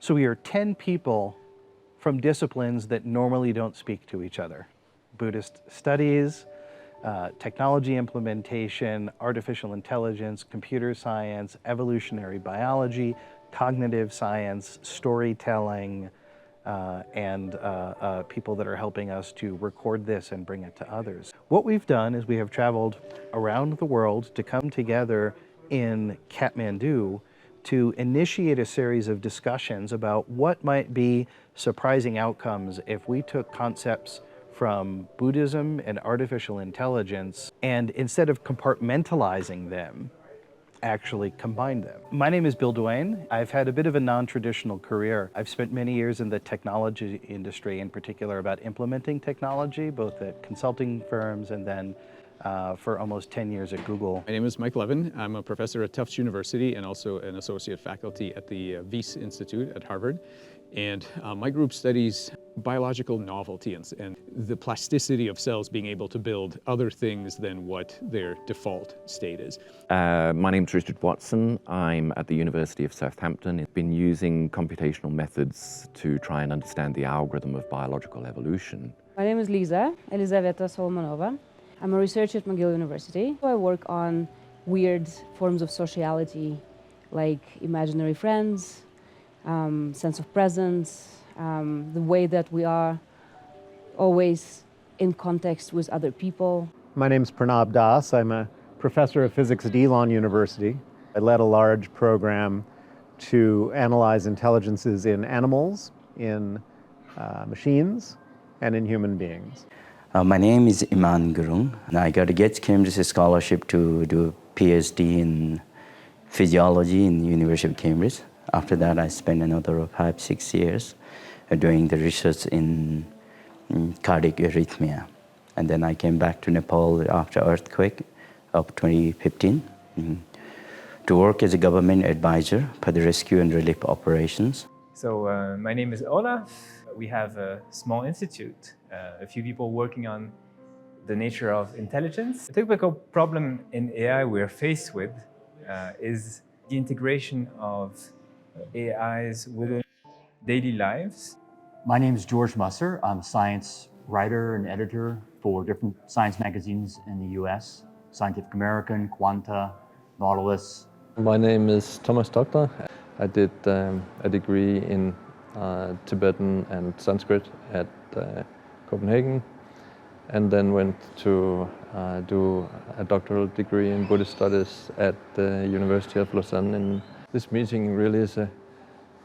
So we are 10 people from disciplines that normally don't speak to each other. Buddhist studies, technology implementation, artificial intelligence, computer science, evolutionary biology, cognitive science, storytelling, and people that are helping us to record this and bring it to others. What we've done is we have traveled around the world to come together in Kathmandu to initiate a series of discussions about what might be surprising outcomes if we took concepts from Buddhism and artificial intelligence and instead of compartmentalizing them, actually combine them. My name is Bill Duane. I've had a bit of a non-traditional career. I've spent many years in the technology industry, in particular about implementing technology, both at consulting firms and then for almost 10 years at Google. My name is Mike Levin. I'm a professor at Tufts University and also an associate faculty at the Wyss Institute at Harvard. And my group studies biological novelty and the plasticity of cells being able to build other things than what their default state is. My name's Richard Watson. I'm at the University of Southampton. I've been using computational methods to try and understand the algorithm of biological evolution. My name is Lisa Elizaveta Solmanova. I'm a researcher at McGill University. I work on weird forms of sociality like imaginary friends, sense of presence, the way that we are always in context with other people. My name is Pranab Das. I'm a professor of physics at Elon University. I led a large program to analyze intelligences in animals, in machines, and in human beings. My name is Iman Gurung, and I got a Gates Cambridge scholarship to do a PhD in physiology in the University of Cambridge. After that, I spent another 5-6 years doing the research in cardiac arrhythmia. And then I came back to Nepal after earthquake of 2015 to work as a government advisor for the rescue and relief operations. So my name is Olaf. We have a small institute, a few people working on the nature of intelligence. The typical problem in AI we're faced with is the integration of AIs within daily lives. My name is George Musser. I'm a science writer and editor for different science magazines in the US, Scientific American, Quanta, Nautilus. My name is Thomas Doctor. I did a degree in Tibetan and Sanskrit at Copenhagen, and then went to do a doctoral degree in Buddhist studies at the University of Lausanne. And this meeting really is a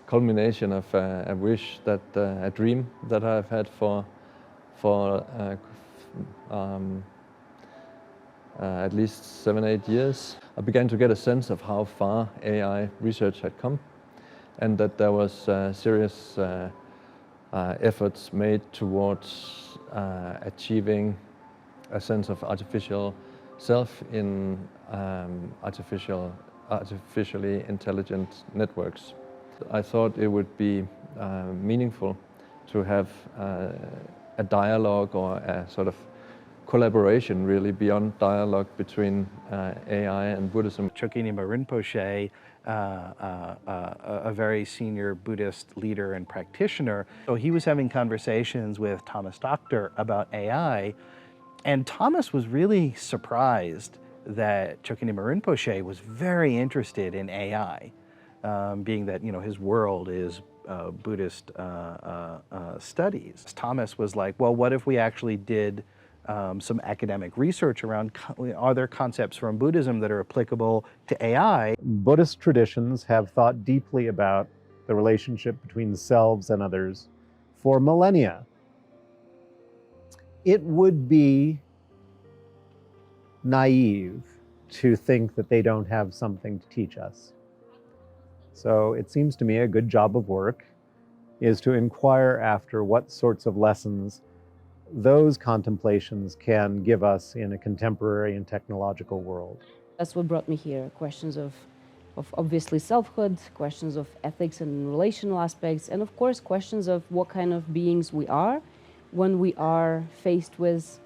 culmination of a wish, that a dream that I've had for at least 7-8 years. I began to get a sense of how far AI research had come, and that there was serious efforts made towards achieving a sense of artificial self in artificially intelligent networks. I thought it would be meaningful to have a dialogue or a sort of collaboration really beyond dialogue between AI and Buddhism. Chogyam Rinpoche, a very senior Buddhist leader and practitioner, so he was having conversations with Thomas Doctor about AI, and Thomas was really surprised that Chogyam Rinpoche was very interested in AI, being that his world is Buddhist studies. Thomas was like, well, what if we actually did some academic research around, are there concepts from Buddhism that are applicable to AI? Buddhist traditions have thought deeply about the relationship between selves and others for millennia. It would be naive to think that they don't have something to teach us. So it seems to me a good job of work is to inquire after what sorts of lessons those contemplations can give us in a contemporary and technological world. That's what brought me here, questions of obviously selfhood, questions of ethics and relational aspects, and of course questions of what kind of beings we are when we are faced with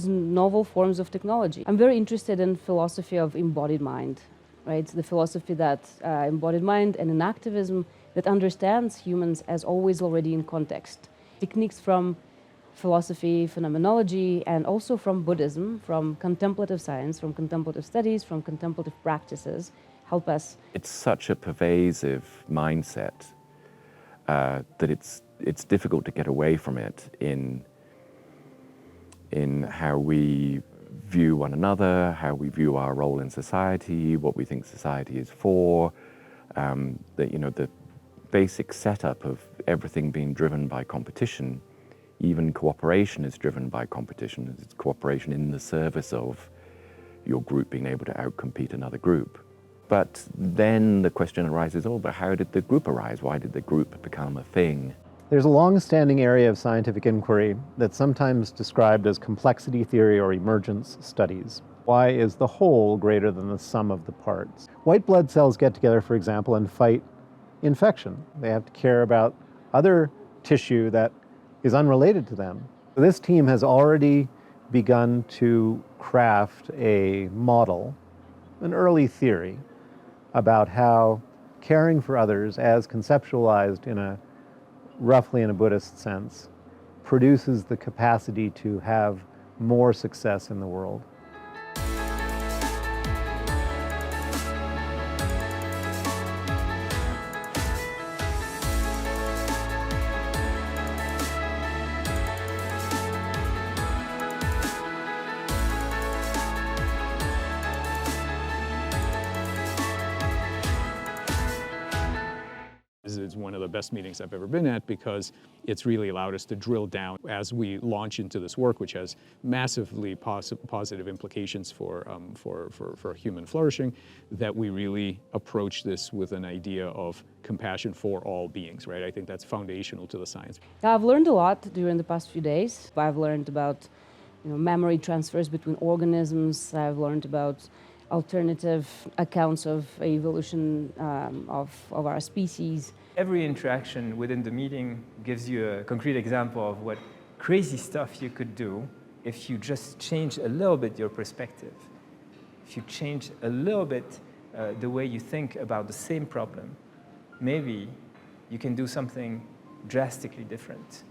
novel forms of technology. I'm very interested in philosophy of embodied mind, right? The philosophy that embodied mind and in activism that understands humans as always already in context. Techniques from philosophy, phenomenology, and also from Buddhism, from contemplative science, from contemplative studies, from contemplative practices help us. It's such a pervasive mindset that it's difficult to get away from it in how we view one another, how we view our role in society, what we think society is for. The basic setup of everything being driven by competition, even cooperation is driven by competition. It's cooperation in the service of your group being able to outcompete another group. But then the question arises, but how did the group arise? Why did the group become a thing? There's a long-standing area of scientific inquiry that's sometimes described as complexity theory or emergence studies. Why is the whole greater than the sum of the parts? White blood cells get together, for example, and fight infection. They have to care about other tissue that is unrelated to them. This team has already begun to craft a model, an early theory, about how caring for others, as conceptualized roughly in a Buddhist sense, produces the capacity to have more success in the world. It's one of the best meetings I've ever been at because it's really allowed us to drill down as we launch into this work, which has massively positive implications for human flourishing, that we really approach this with an idea of compassion for all beings, right? I think that's foundational to the science. I've learned a lot during the past few days. I've learned about memory transfers between organisms. I've learned about alternative accounts of evolution of our species. Every interaction within the meeting gives you a concrete example of what crazy stuff you could do if you just change a little bit your perspective. If you change a little bit the way you think about the same problem, maybe you can do something drastically different.